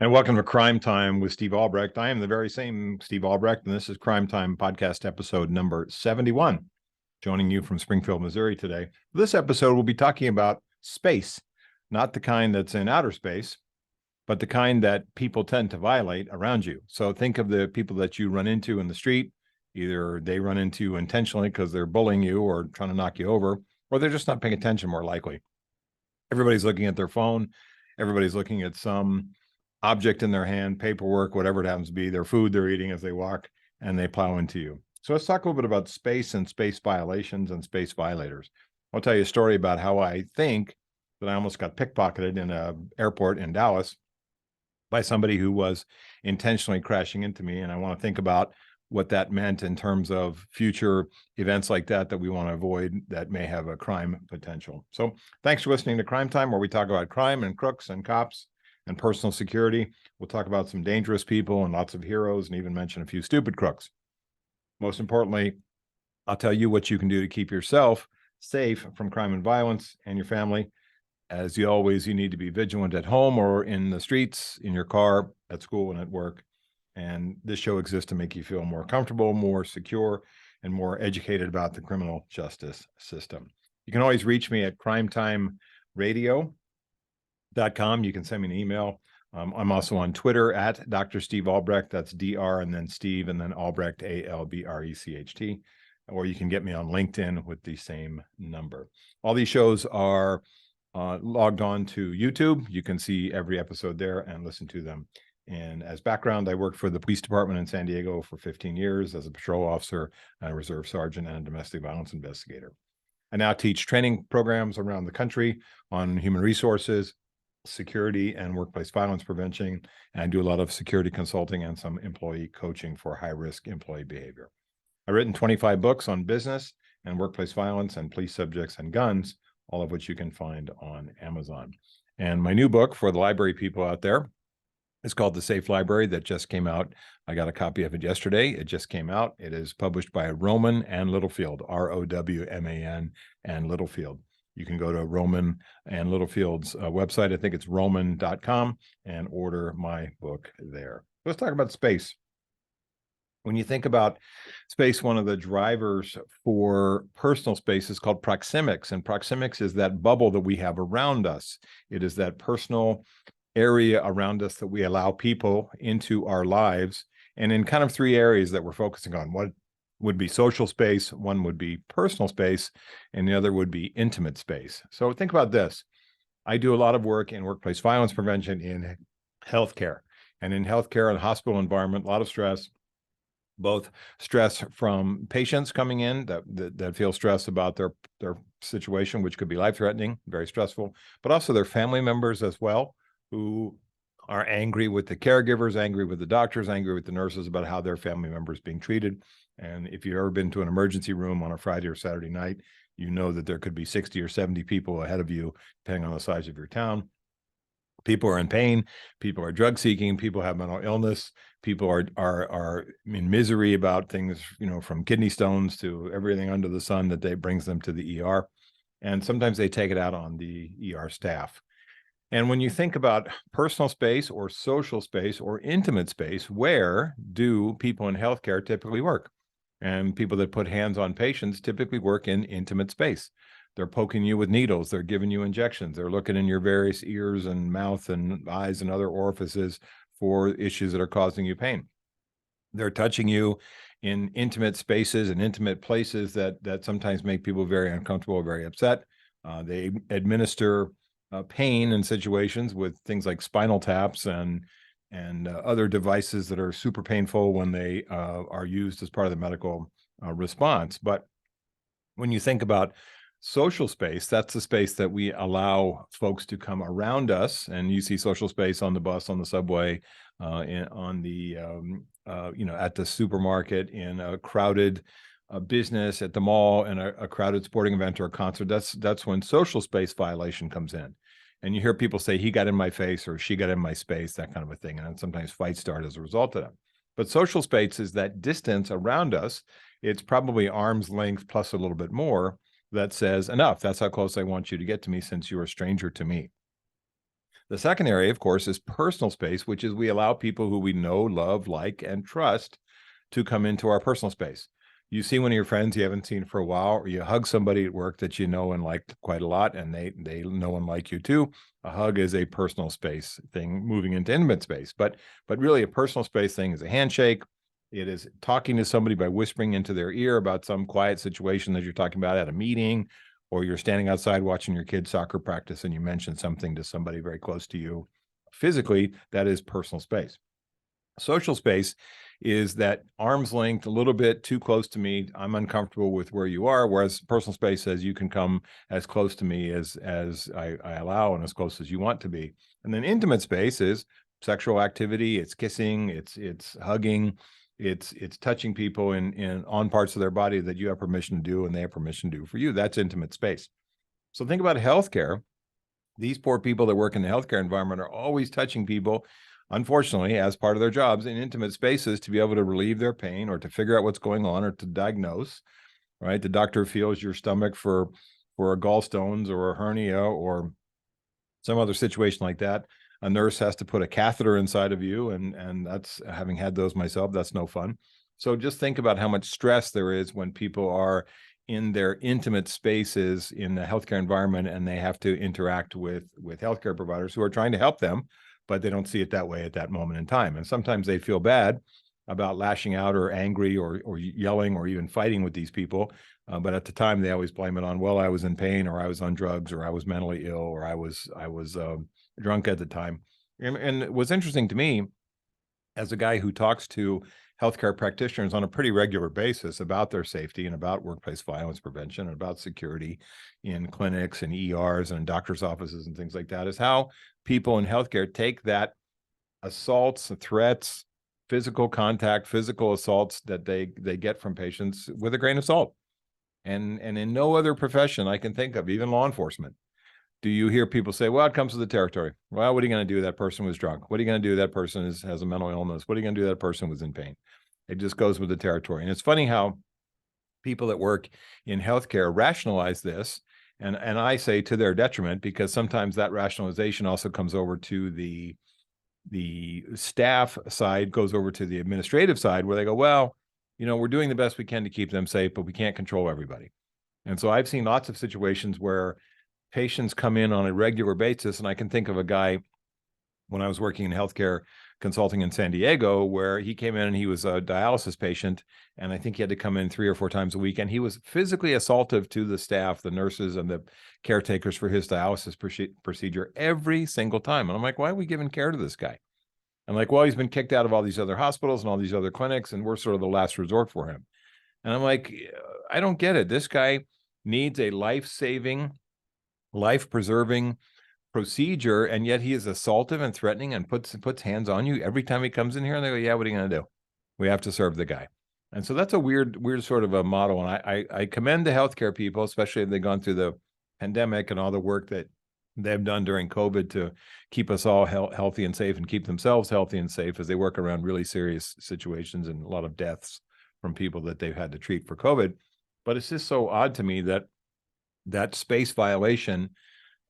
And welcome to Crime Time with Steve Albrecht. I am the very same Steve Albrecht, and this is Crime Time podcast episode number 71. Joining you from Springfield, Missouri today. This episode, we'll be talking about space, not the kind that's in outer space, but the kind that people tend to violate around you. So think of the people that you run into in the street. Either they run into you intentionally because they're bullying you or trying to knock you over, or they're just not paying attention, more likely. Everybody's looking at their phone. Everybody's looking at some object in their hand, paperwork, whatever it happens to be, their food they're eating as they walk, and they plow into you. So let's talk a little bit about space and space violations and space violators. I'll tell you a story about how I think that I almost got pickpocketed in an airport in Dallas by somebody who was intentionally crashing into me. And I want to think about what that meant in terms of future events like that we want to avoid that may have a crime potential. So thanks for listening to Crime Time, where we talk about crime and crooks and cops and personal security. We'll talk about some dangerous people and lots of heroes, and even mention a few stupid crooks. Most importantly, I'll tell you what you can do to keep yourself safe from crime and violence and your family. As you always, you need to be vigilant at home or in the streets, in your car, at school, and at work. And this show exists to make you feel more comfortable, more secure, and more educated about the criminal justice system. You can always reach me at crimetimeradio.com. You can send me an email. I'm also on Twitter at Dr. Steve Albrecht. That's Dr. and then Steve and then Albrecht, Albrecht. Or you can get me on LinkedIn with the same number. All these shows are logged on to YouTube. You can see every episode there and listen to them. And as background, I worked for the police department in San Diego for 15 years as a patrol officer, a reserve sergeant, and a domestic violence investigator. I now teach training programs around the country on human resources, security, and workplace violence prevention. And I do a lot of security consulting and some employee coaching for high-risk employee behavior. I've written 25 books on business and workplace violence and police subjects and guns, all of which you can find on Amazon. And my new book for the library people out there is called The Safe Library, that just came out. I got a copy of it yesterday. It just came out. It is published by Rowman and Littlefield, Rowman and Littlefield. You can go to Rowman and Littlefield's website. I think it's rowman.com, and order my book there. Let's talk about space. When you think about space, one of the drivers for personal space is called proxemics. And proxemics is that bubble that we have around us. It is that personal area around us that we allow people into our lives, and in kind of three areas that we're focusing on. One would be social space, one would be personal space, and the other would be intimate space. So think about this. I do a lot of work in workplace violence prevention in healthcare. And in healthcare and hospital environment, a lot of stress, both stress from patients coming in that feel stressed about their situation, which could be life-threatening, very stressful, but also their family members as well, who are angry with the caregivers, angry with the doctors, angry with the nurses about how their family member is being treated. And if you've ever been to an emergency room on a Friday or Saturday night, you know that there could be 60 or 70 people ahead of you, depending on the size of your town. People are in pain, people are drug seeking, people have mental illness, people are in misery about things, from kidney stones to everything under the sun that brings them to the ER. And sometimes they take it out on the ER staff. And when you think about personal space or social space or intimate space, where do people in healthcare typically work? And people that put hands on patients typically work in intimate space. They're poking you with needles. They're giving you injections. They're looking in your various ears and mouth and eyes and other orifices for issues that are causing you pain. They're touching you in intimate spaces and intimate places that sometimes make people very uncomfortable, very upset. They administer pain in situations with things like spinal taps and other devices that are super painful when they are used as part of the medical response. But when you think about social space, that's the space that we allow folks to come around us. And you see social space on the bus, on the subway, at the supermarket, in a crowded business, at the mall, in a crowded sporting event or a concert. That's when social space violation comes in. And you hear people say, he got in my face or she got in my space, that kind of a thing. And sometimes fights start as a result of that. But social space is that distance around us. It's probably arm's length plus a little bit more that says, enough, that's how close I want you to get to me since you're a stranger to me. The second area, of course, is personal space, which is we allow people who we know, love, like, and trust to come into our personal space. You see one of your friends you haven't seen for a while, or you hug somebody at work that you know and like quite a lot, and they know and like you too. A hug is a personal space thing moving into intimate space, but really a personal space thing is a handshake. It is talking to somebody by whispering into their ear about some quiet situation that you're talking about at a meeting, or you're standing outside watching your kid's soccer practice and you mention something to somebody very close to you. Physically, that is personal space. Social space is that arm's length, a little bit too close to me. I'm uncomfortable with where you are. Whereas personal space says you can come as close to me as I allow and as close as you want to be. And then intimate space is sexual activity. It's kissing. It's hugging. It's touching people in on parts of their body that you have permission to do and they have permission to do for you. That's intimate space. So think about healthcare. These poor people that work in the healthcare environment are always touching people, unfortunately, as part of their jobs in intimate spaces to be able to relieve their pain or to figure out what's going on or to diagnose, right? The doctor feels your stomach for gallstones or a hernia or some other situation like that. A nurse has to put a catheter inside of you, and that's, having had those myself, that's no fun. So just think about how much stress there is when people are in their intimate spaces in the healthcare environment and they have to interact with healthcare providers who are trying to help them, but they don't see it that way at that moment in time. And sometimes they feel bad about lashing out or angry or yelling or even fighting with these people. But at the time, they always blame it on, well, I was in pain, or I was on drugs, or I was mentally ill, or I was drunk at the time. And what's interesting to me, as a guy who talks to healthcare practitioners on a pretty regular basis about their safety and about workplace violence prevention and about security in clinics and ERs and doctors' offices and things like that, is how people in healthcare take that assaults, threats, physical contact, physical assaults that they get from patients with a grain of salt. And in no other profession I can think of, even law enforcement, do you hear people say, well, it comes with the territory. Well, what are you going to do? That person was drunk. What are you going to do? That person has a mental illness. What are you going to do? That person was in pain. It just goes with the territory. And it's funny how people that work in healthcare rationalize this. And I say to their detriment, because sometimes that rationalization also comes over to the staff side, goes over to the administrative side, where they go, well, we're doing the best we can to keep them safe, but we can't control everybody. And so I've seen lots of situations where patients come in on a regular basis. And I can think of a guy when I was working in healthcare consulting in San Diego, where he came in and he was a dialysis patient. And I think he had to come in 3 or 4 times a week. And he was physically assaultive to the staff, the nurses and the caretakers for his dialysis procedure every single time. And I'm like, why are we giving care to this guy? I'm like, well, he's been kicked out of all these other hospitals and all these other clinics, and we're sort of the last resort for him. And I'm like, I don't get it. This guy needs a life-saving, life-preserving procedure, and yet he is assaultive and threatening and puts hands on you every time he comes in here. And they go, yeah, what are you going to do? We have to serve the guy. And so that's a weird sort of a model. And I commend the healthcare people, especially if they've gone through the pandemic and all the work that they've done during COVID to keep us all healthy and safe and keep themselves healthy and safe as they work around really serious situations and a lot of deaths from people that they've had to treat for COVID. But it's just so odd to me that space violation,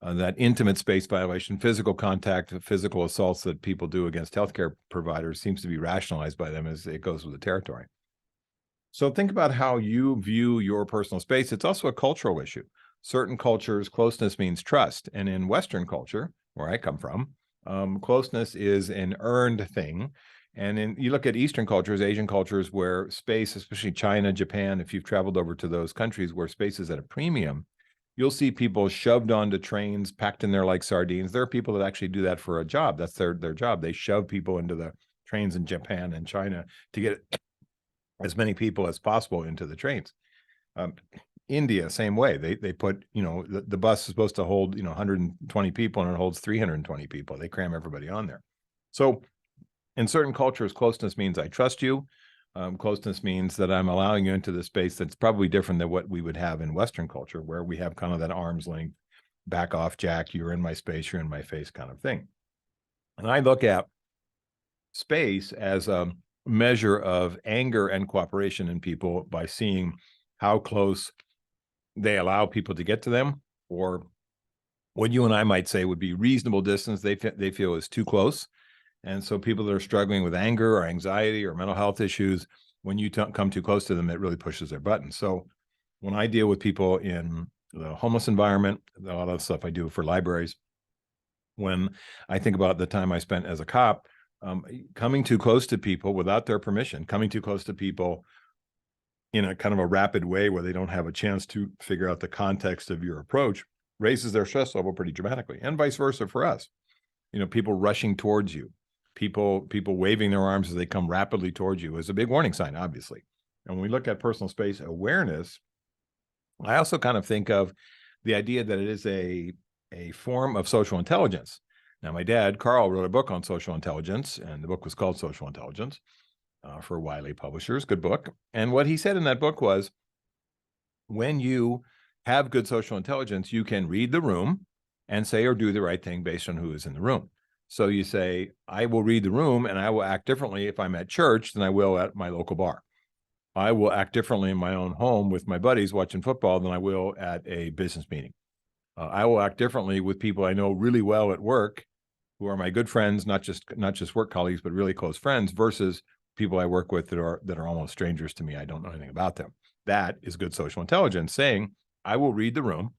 that intimate space violation, physical contact, physical assaults that people do against healthcare providers seems to be rationalized by them as it goes with the territory. So think about how you view your personal space. It's also a cultural issue. Certain cultures, closeness means trust. And in Western culture, where I come from, closeness is an earned thing. And you look at Eastern cultures, Asian cultures, where space, especially China, Japan, if you've traveled over to those countries where space is at a premium, you'll see people shoved onto trains, packed in there like sardines. There are people that actually do that for a job. That's their job. They shove people into the trains in Japan and China to get as many people as possible into the trains. India, same way. They put, the bus is supposed to hold, 120 people and it holds 320 people. They cram everybody on there. So in certain cultures, closeness means I trust you. Closeness means that I'm allowing you into the space that's probably different than what we would have in Western culture, where we have kind of that arm's length, back off, Jack, you're in my space, you're in my face kind of thing. And I look at space as a measure of anger and cooperation in people by seeing how close they allow people to get to them, or what you and I might say would be reasonable distance, they feel is too close. And so people that are struggling with anger or anxiety or mental health issues, when you come too close to them, it really pushes their buttons. So when I deal with people in the homeless environment, a lot of stuff I do for libraries, when I think about the time I spent as a cop, coming too close to people without their permission, coming too close to people in a kind of a rapid way where they don't have a chance to figure out the context of your approach, raises their stress level pretty dramatically, and vice versa for us. People rushing towards you, people waving their arms as they come rapidly towards you is a big warning sign, obviously. And when we look at personal space awareness, I also kind of think of the idea that it is a form of social intelligence. Now, my dad, Carl, wrote a book on social intelligence, and the book was called Social Intelligence for Wiley Publishers. Good book. And what he said in that book was, when you have good social intelligence, you can read the room and say or do the right thing based on who is in the room. So you say, I will read the room and I will act differently if I'm at church than I will at my local bar. I will act differently in my own home with my buddies watching football than I will at a business meeting. I will act differently with people I know really well at work, who are my good friends, not just work colleagues, but really close friends, versus people I work with that are almost strangers to me. I don't know anything about them. That is good social intelligence, saying, I will read the room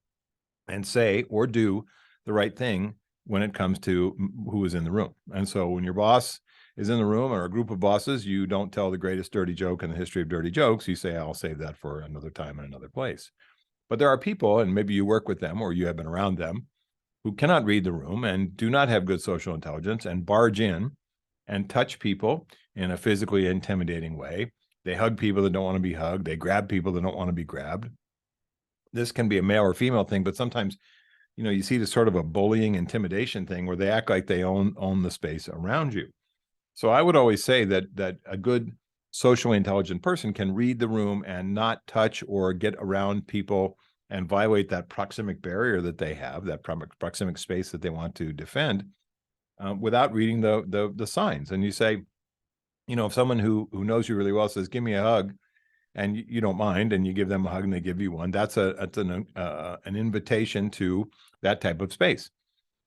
and say or do the right thing when it comes to who is in the room. And so when your boss is in the room, or a group of bosses, you don't tell the greatest dirty joke in the history of dirty jokes. You say, I'll save that for another time in another place. But there are people, and maybe you work with them or you have been around them, who cannot read the room and do not have good social intelligence and barge in and touch people in a physically intimidating way. They hug people that don't want to be hugged. They grab people that don't want to be grabbed. This can be a male or female thing, but sometimes, you see this sort of a bullying intimidation thing where they act like they own the space around you. So I would always say that a good socially intelligent person can read the room and not touch or get around people and violate that proxemic barrier that they have, that proxemic space that they want to defend, without reading the signs. And you say, if someone who knows you really well says, give me a hug, and you don't mind, and you give them a hug and they give you one, that's an invitation to that type of space.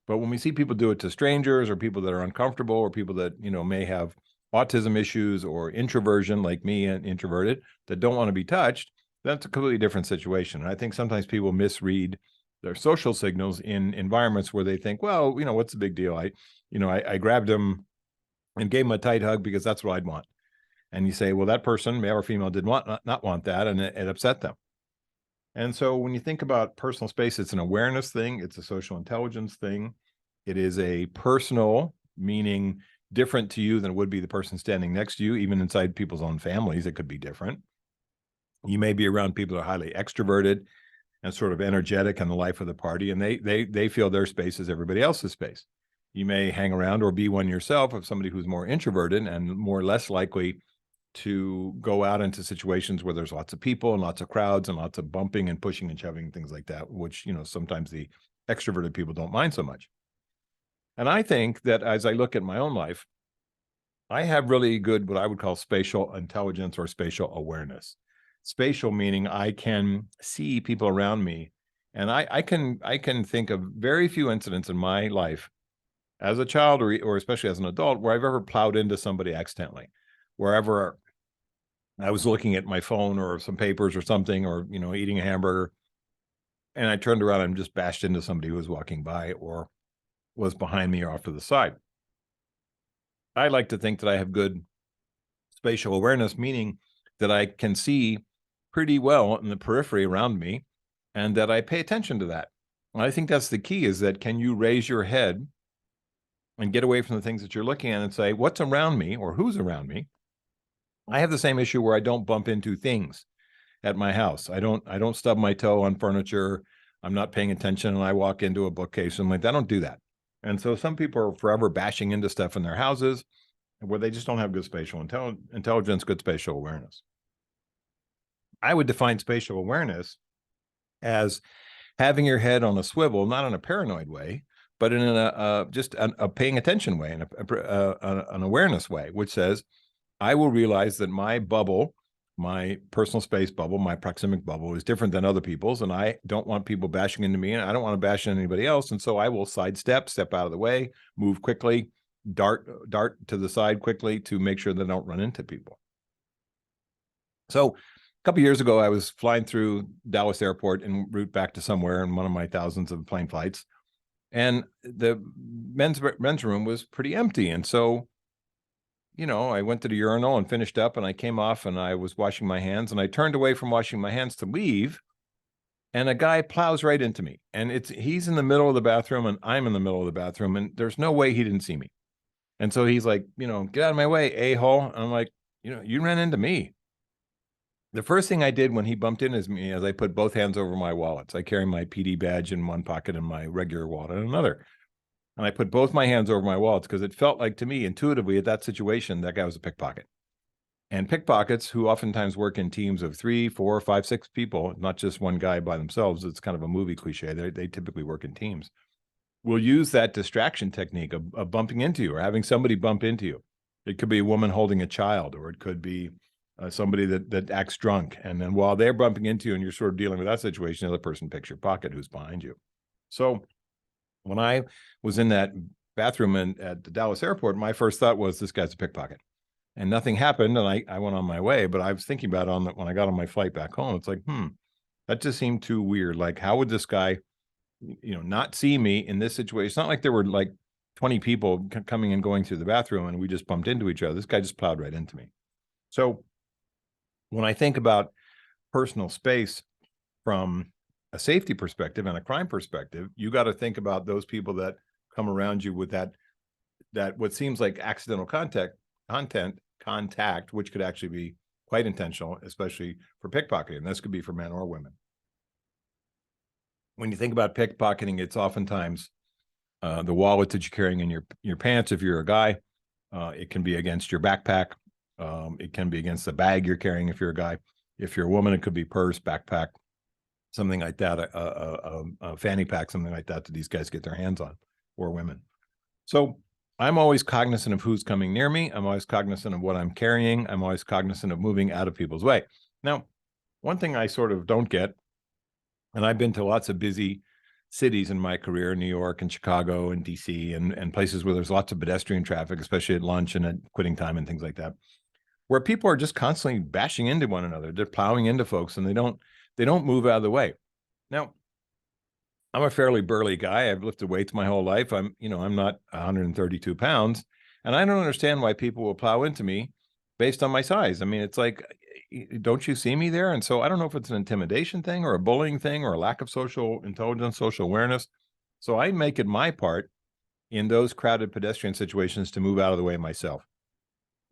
But when we see people do it to strangers, or people that are uncomfortable, or people that, may have autism issues or introversion, like me, and introverted, that don't want to be touched, that's a completely different situation. And I think sometimes people misread their social signals in environments where they think, well, what's the big deal? I grabbed him and gave him a tight hug because that's what I'd want. And you say, well, that person, male or female, did not want that, and it upset them. And so when you think about personal space, it's an awareness thing. It's a social intelligence thing. It is a personal, meaning different to you than it would be the person standing next to you. Even inside people's own families, it could be different. You may be around people that are highly extroverted and sort of energetic in the life of the party, and they feel their space is everybody else's space. You may hang around or be one yourself of somebody who's more introverted and more less likely to go out into situations where there's lots of people and lots of crowds and lots of bumping and pushing and shoving, things like that, which, sometimes the extroverted people don't mind so much. And I think that as I look at my own life, I have really good, what I would call spatial intelligence or spatial awareness. Spatial meaning I can see people around me, and I can think of very few incidents in my life as a child or especially as an adult where I've ever plowed into somebody accidentally. Wherever I was looking at my phone or some papers or something, or, eating a hamburger, and I turned around and just bashed into somebody who was walking by or was behind me or off to the side. I like to think that I have good spatial awareness, meaning that I can see pretty well in the periphery around me, and that I pay attention to that. And I think that's the key, is that can you raise your head and get away from the things that you're looking at and say, what's around me or who's around me? I have the same issue where I don't bump into things at my house. I don't stub my toe on furniture. I'm not paying attention and I walk into a bookcase and I don't do that. And so some people are forever bashing into stuff in their houses where they just don't have good spatial intelligence, good spatial awareness. I would define spatial awareness as having your head on a swivel, not in a paranoid way, but in just a paying attention way, and an awareness way, which says, I will realize that my bubble, my personal space bubble, my proxemic bubble is different than other people's, and I don't want people bashing into me, and I don't want to bash into anybody else. And so I will sidestep, step out of the way, move quickly, dart to the side quickly to make sure that I don't run into people. So a couple of years ago, I was flying through Dallas Airport en route back to somewhere in one of my thousands of plane flights, and the men's room was pretty empty. And so, I went to the urinal and finished up, and I came off and I was washing my hands, and I turned away from washing my hands to leave, and a guy plows right into me. And he's in the middle of the bathroom and I'm in the middle of the bathroom, and there's no way he didn't see me. And so he's like, get out of my way, a-hole. And I'm like, you ran into me. The first thing I did when he bumped into me is I put both hands over my wallets. I carry my PD badge in one pocket and my regular wallet in another. And I put both my hands over my wallets because it felt like to me intuitively at that situation, that guy was a pickpocket. And pickpockets, who oftentimes work in teams of 3, 4, 5, 6 people, not just one guy by themselves, it's kind of a movie cliche. They typically work in teams, will use that distraction technique of bumping into you or having somebody bump into you. It could be a woman holding a child, or it could be somebody that acts drunk. And then while they're bumping into you and you're sort of dealing with that situation, the other person picks your pocket who's behind you. So when I was in that bathroom at the Dallas airport, my first thought was, this guy's a pickpocket. And nothing happened, and I went on my way. But I was thinking about it when I got on my flight back home. It's like, that just seemed too weird. Like, how would this guy, not see me in this situation? It's not like there were like 20 people coming and going through the bathroom and we just bumped into each other. This guy just plowed right into me. So when I think about personal space from a safety perspective and a crime perspective, you got to think about those people that come around you with that what seems like accidental contact, which could actually be quite intentional, especially for pickpocketing. And this could be for men or women. When you think about pickpocketing, it's oftentimes the wallet that you're carrying in your pants if you're a guy. It can be against your backpack. It can be against the bag you're carrying if you're a guy. If you're a woman, it could be purse, backpack, something like that, a fanny pack, something like that these guys get their hands on, or women. So I'm always cognizant of who's coming near me. I'm always cognizant of what I'm carrying. I'm always cognizant of moving out of people's way. Now, one thing I sort of don't get, and I've been to lots of busy cities in my career, New York and Chicago and DC and places where there's lots of pedestrian traffic, especially at lunch and at quitting time and things like that, where people are just constantly bashing into one another. They're plowing into folks and they don't move out of the way. Now, I'm a fairly burly guy. I've lifted weights my whole life. I'm not 132 pounds, and I don't understand why people will plow into me based on my size. I mean, it's like, don't you see me there? And so I don't know if it's an intimidation thing or a bullying thing or a lack of social intelligence, social awareness. So I make it my part in those crowded pedestrian situations to move out of the way myself.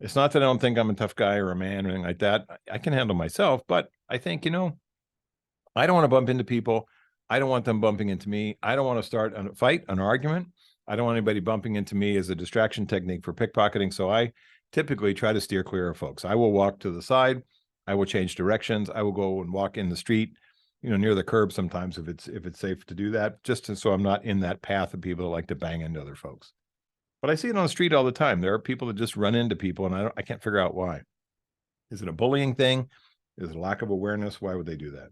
It's not that I don't think I'm a tough guy or a man or anything like that. I can handle myself, but I think, I don't want to bump into people. I don't want them bumping into me. I don't want to start a fight, an argument. I don't want anybody bumping into me as a distraction technique for pickpocketing. So I typically try to steer clear of folks. I will walk to the side. I will change directions. I will go and walk in the street, near the curb sometimes if it's safe to do that, so I'm not in that path of people that like to bang into other folks. But I see it on the street all the time. There are people that just run into people, and I can't figure out why. Is it a bullying thing? Is it a lack of awareness? Why would they do that?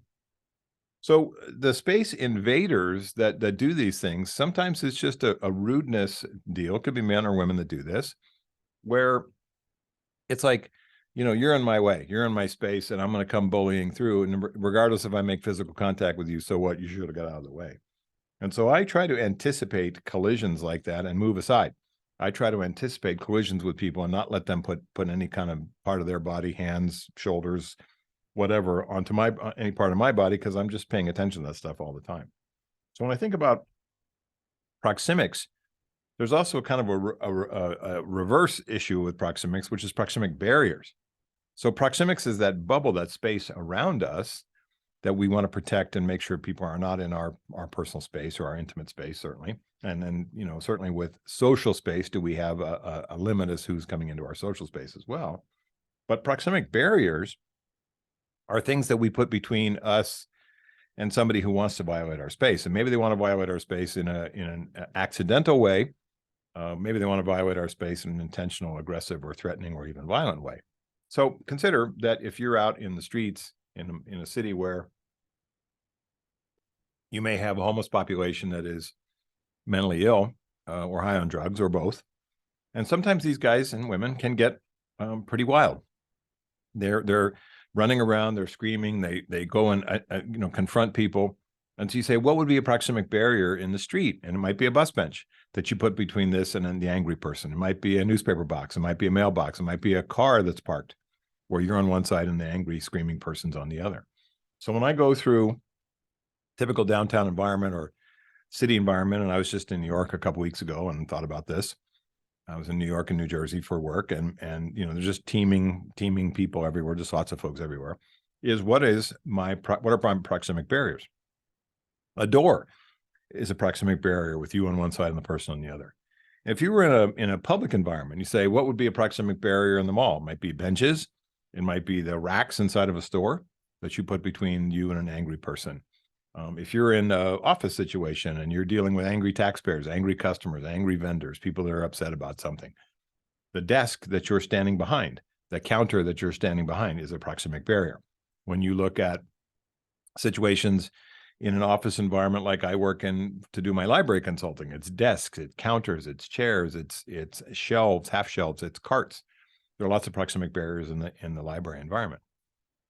So the space invaders that do these things, sometimes it's just a rudeness deal. It could be men or women that do this, where it's like, you're in my way, you're in my space, and I'm going to come bullying through. And regardless if I make physical contact with you, so what? You should have got out of the way. And so I try to anticipate collisions like that and move aside. I try to anticipate collisions with people and not let them put any kind of part of their body, hands, shoulders, whatever, onto any part of my body, because I'm just paying attention to that stuff all the time. So when I think about proxemics, there's also kind of a reverse issue with proxemics, which is proxemic barriers. So proxemics is that bubble, that space around us that we want to protect and make sure people are not in our personal space or our intimate space, certainly. And then, certainly with social space, do we have a limit as who's coming into our social space as well? But proxemic barriers are things that we put between us and somebody who wants to violate our space. And maybe they want to violate our space in an accidental way. Maybe they want to violate our space in an intentional, aggressive, or threatening, or even violent way. So consider that if you're out in the streets in a city where you may have a homeless population that is mentally ill or high on drugs or both. And sometimes these guys and women can get pretty wild. They're running around, they're screaming, they go and confront people. And so you say, what would be a proxemic barrier in the street? And it might be a bus bench that you put between this and then the angry person. It might be a newspaper box. It might be a mailbox. It might be a car that's parked where you're on one side and the angry, screaming person's on the other. So when I go through typical downtown environment or city environment, and I was just in New York a couple weeks ago and thought about this. I was in New York and New Jersey for work, and there's just teeming people everywhere, just lots of folks everywhere. What are my proxemic barriers? A door is a proxemic barrier with you on one side and the person on the other. If you were in a public environment, you say, what would be a proxemic barrier in the mall? It might be benches. It might be the racks inside of a store that you put between you and an angry person. If you're in an office situation and you're dealing with angry taxpayers, angry customers, angry vendors, people that are upset about something, the desk that you're standing behind, the counter that you're standing behind is a proxemic barrier. When you look at situations in an office environment like I work in to do my library consulting, it's desks, it's counters, it's chairs, it's shelves, half shelves, it's carts. There are lots of proxemic barriers in the library environment.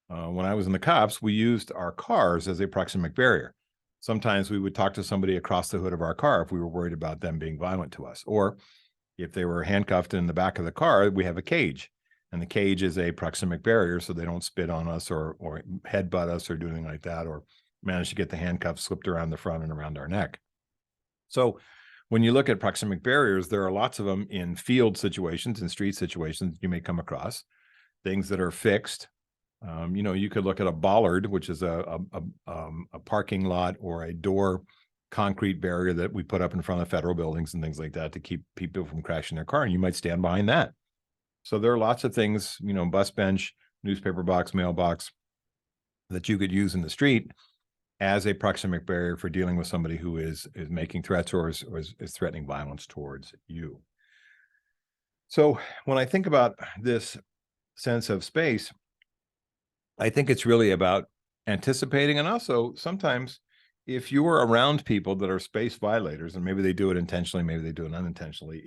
When I was in the cops, we used our cars as a proxemic barrier. Sometimes we would talk to somebody across the hood of our car if we were worried about them being violent to us. Or if they were handcuffed in the back of the car, we have a cage. And the cage is a proxemic barrier so they don't spit on us or headbutt us or do anything like that, or manage to get the handcuffs slipped around the front and around our neck. So when you look at proxemic barriers, there are lots of them in field situations and street situations you may come across. Things that are fixed. You could look at a bollard, which is a parking lot or a door concrete barrier that we put up in front of federal buildings and things like that to keep people from crashing their car. And you might stand behind that. So there are lots of things, bus bench, newspaper box, mailbox that you could use in the street as a proxemic barrier for dealing with somebody who is making threats or is threatening violence towards you. So when I think about this sense of space, I think it's really about anticipating, and also sometimes if you are around people that are space violators, and maybe they do it intentionally, maybe they do it unintentionally,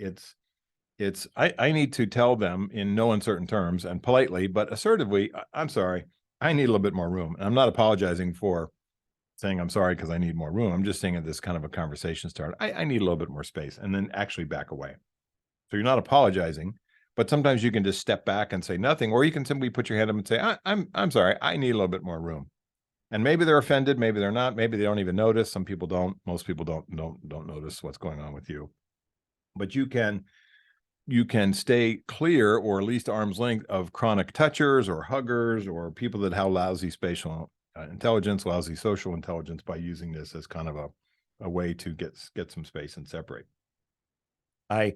I need to tell them in no uncertain terms and politely, but assertively, I'm sorry, I need a little bit more room. And I'm not apologizing for saying I'm sorry because I need more room. I'm just saying at this kind of a conversation start, I need a little bit more space, and then actually back away. So you're not apologizing, but sometimes you can just step back and say nothing, or you can simply put your hand up and say, I'm sorry, I need a little bit more room. And maybe they're offended, maybe they're not, maybe they don't even notice. Some people don't, most people don't notice what's going on with you. But you can stay clear, or at least arm's length, of chronic touchers or huggers or people that have lousy spatial intelligence, lousy social intelligence, by using this as kind of a way to get some space and separate. I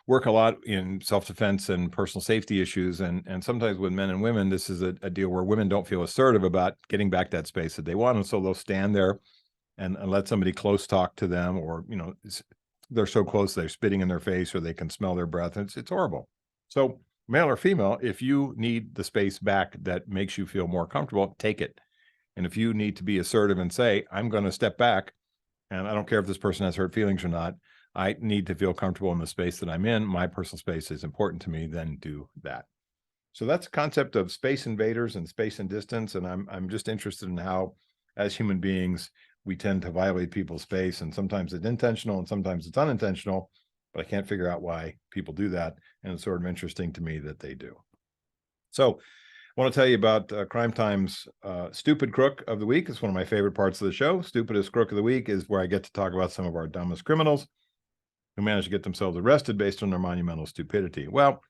work a lot in self-defense and personal safety issues. And sometimes with men and women, this is a deal where women don't feel assertive about getting back that space that they want. And so they'll stand there and let somebody close talk to them, or, they're so close, they're spitting in their face, or they can smell their breath. It's horrible. So male or female, if you need the space back that makes you feel more comfortable, take it. And if you need to be assertive and say, I'm going to step back, and I don't care if this person has hurt feelings or not, I need to feel comfortable in the space that I'm in. My personal space is important to me. Then do that. So that's the concept of space invaders and space and distance. And I'm just interested in how, as human beings, we tend to violate people's space. And sometimes it's intentional and sometimes it's unintentional, but I can't figure out why people do that. And it's sort of interesting to me that they do. So I want to tell you about Crime Time's Stupid Crook of the Week. It's one of my favorite parts of the show. Stupidest Crook of the Week is where I get to talk about some of our dumbest criminals who managed to get themselves arrested based on their monumental stupidity. Well,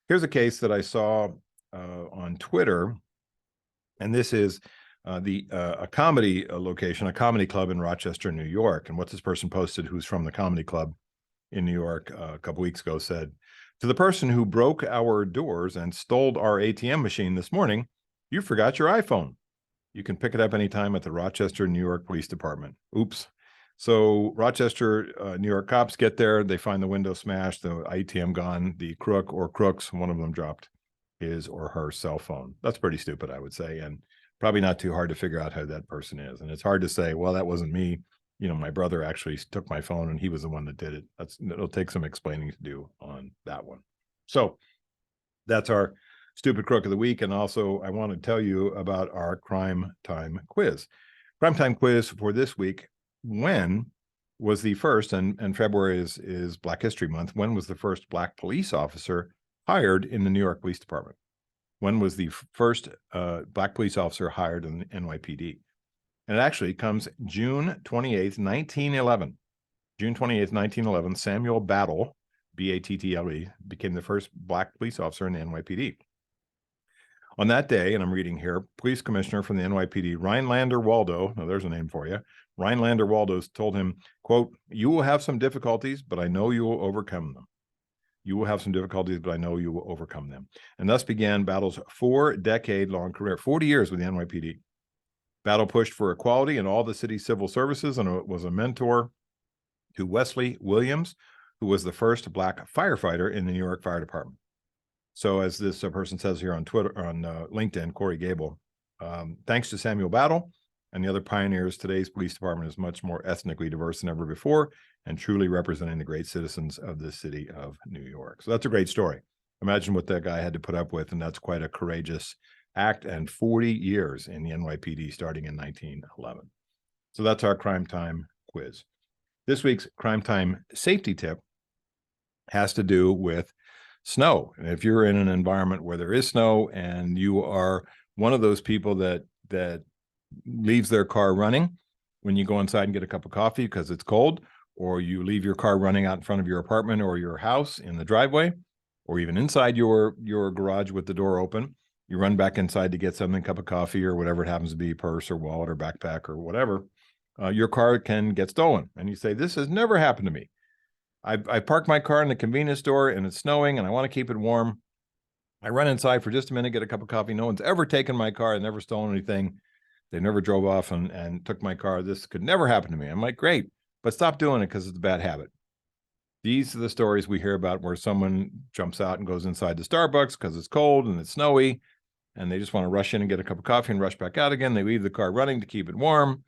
here's a case that I saw on Twitter, and this is a comedy location, a comedy club in Rochester, New York. And what this person posted, who's from the comedy club in New York a couple weeks ago, said, "To the person who broke our doors and stole our ATM machine this morning, you forgot your iPhone. You can pick it up anytime at the Rochester, New York Police Department." Oops. So Rochester, New York cops get there. They find the window smashed, the ATM gone. The crook or crooks, one of them dropped his or her cell phone. That's pretty stupid, I would say, and probably not too hard to figure out who that person is. And it's hard to say, well, that wasn't me. My brother actually took my phone and he was the one that did it. It'll take some explaining to do on that one. So that's our stupid crook of the week. And also I want to tell you about our crime time quiz. Crime time quiz for this week. When was the first, and February is Black History Month, when was the first Black police officer hired in the New York Police Department? When was the first Black police officer hired in the NYPD? And it actually comes June 28th, 1911. June 28th, 1911, Samuel Battle, B-A-T-T-L-E, became the first Black police officer in the NYPD. On that day, and I'm reading here, police commissioner from the NYPD, Rhinelander Waldo, now there's a name for you, Rhinelander Waldo told him, quote, "You will have some difficulties, but I know you will overcome them. You will have some difficulties, but I know you will overcome them." And thus began Battle's 4-decade-long career, 40 years with the NYPD. Battle pushed for equality in all the city's civil services and was a mentor to Wesley Williams, who was the first Black firefighter in the New York Fire Department. So as this person says here on Twitter, on LinkedIn, Corey Gable, thanks to Samuel Battle and the other pioneers, today's police department is much more ethnically diverse than ever before and truly representing the great citizens of the city of New York. So that's a great story. Imagine what that guy had to put up with, and that's quite a courageous act, and 40 years in the NYPD starting in 1911. So that's our crime time quiz. This week's crime time safety tip has to do with snow. And if you're in an environment where there is snow and you are one of those people that leaves their car running when you go inside and get a cup of coffee because it's cold, or you leave your car running out in front of your apartment or your house in the driveway, or even inside your garage with the door open, you run back inside to get something, cup of coffee or whatever it happens to be, purse or wallet or backpack or whatever, your car can get stolen. And you say, this has never happened to me. I parked my car in the convenience store and it's snowing and I want to keep it warm. I run inside for just a minute, get a cup of coffee. No one's ever taken my car and never stolen anything. They never drove off and took my car. This could never happen to me. I'm like, great, but stop doing it because it's a bad habit. These are the stories we hear about where someone jumps out and goes inside the Starbucks because it's cold and it's snowy, and they just want to rush in and get a cup of coffee and rush back out again. They leave the car running to keep it warm,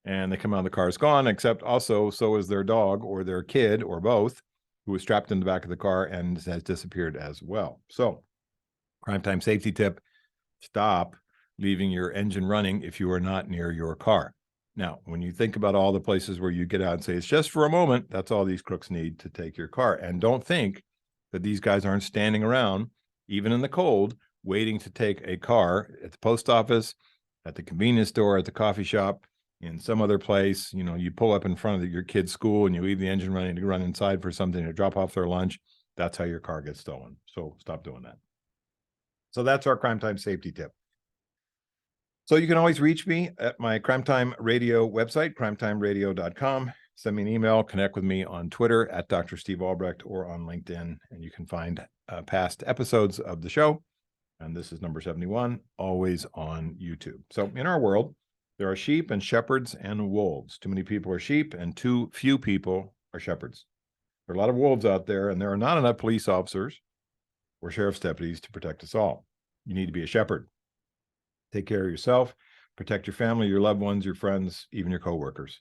and they come out, the car's gone, except also so is their dog or their kid or both, who was strapped in the back of the car and has disappeared as well. So, crime time safety tip, stop leaving your engine running if you are not near your car. Now, when you think about all the places where you get out and say, it's just for a moment, that's all these crooks need to take your car. And don't think that these guys aren't standing around, even in the cold, waiting to take a car at the post office, at the convenience store, at the coffee shop, in some other place. You pull up in front of your kid's school and you leave the engine running to run inside for something to drop off their lunch. That's how your car gets stolen. So stop doing that. So that's our crime time safety tip. So you can always reach me at my Crime Time Radio website, crimetimeradio.com. Send me an email, connect with me on Twitter at Dr. Steve Albrecht or on LinkedIn, and you can find past episodes of the show. And this is number 71, always on YouTube. So in our world, there are sheep and shepherds and wolves. Too many people are sheep and too few people are shepherds. There are a lot of wolves out there, and there are not enough police officers or sheriff's deputies to protect us all. You need to be a shepherd. Take care of yourself, protect your family, your loved ones, your friends, even your coworkers.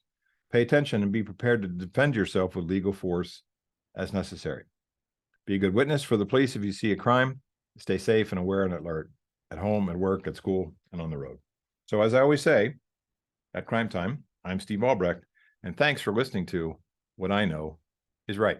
Pay attention and be prepared to defend yourself with legal force as necessary. Be a good witness for the police if you see a crime. Stay safe and aware and alert at home, at work, at school, and on the road. So as I always say, at Crime Time, I'm Steve Albrecht, and thanks for listening to What I Know is Right.